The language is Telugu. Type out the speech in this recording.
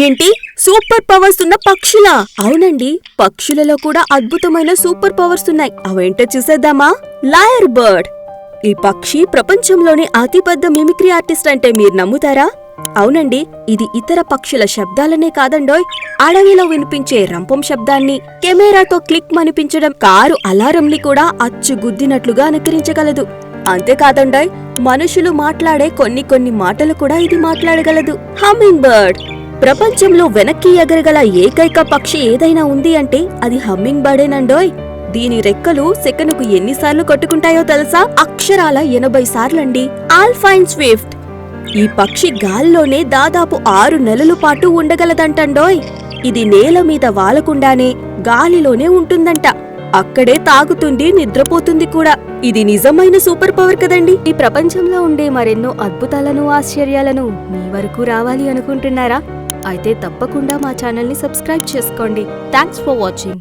ఏంటి సూపర్ పవర్స్ ఉన్న పక్షులా? అవునండి, పక్షులలో కూడా అద్భుతమైన సూపర్ పవర్స్ ఉన్నాయి. అవేంటో చూసేద్దామా? Liar bird. ఈ పక్షి ప్రపంచంలోనే అతిపెద్ద మిమిక్రీ ఆర్టిస్ట్ అంటే మీరు నమ్ముతారా? అవునండి, ఇది ఇతర పక్షుల శబ్దాలనే కాదండోయ్, అడవిలో వినిపించే రంపం శబ్దాన్ని కెమెరాతో క్లిక్ మనిపించడం, కారు అలారంని కూడా అచ్చుగుద్దినట్లుగా అనుకరించగలదు. అంతేకాదండోయ్, మనుషులు మాట్లాడే కొన్ని మాటలు కూడా ఇది మాట్లాడగలదు. Humming bird. ప్రపంచంలో వెనక్కి ఎగరగల ఏకైక పక్షి ఏదైనా ఉంది అంటే అది హమ్మింగ్ బర్డేనండోయ్. దీని రెక్కలు సెకనుకు ఎన్నిసార్లు కొట్టుకుంటాయో తెలుసా? అక్షరాల 80 సార్లండి. Alpine Swift. ఈ పక్షి గాల్లోనే దాదాపు 6 నెలల పాటు ఉండగలదంటండోయ్. ఇది నేల మీద వాలకుండానే గాలిలోనే ఉంటుందంట. అక్కడే తాగుతుంది, నిద్రపోతుంది కూడా. ఇది నిజమైన సూపర్ పవర్ కదండి. ఈ ప్రపంచంలో ఉండే మరెన్నో అద్భుతాలను, ఆశ్చర్యాలను మీ వరకు రావాలి అనుకుంటున్నారా? అయితే తప్పకుండా మా ఛానల్ని సబ్స్క్రైబ్ చేసుకోండి. Thanks for watching.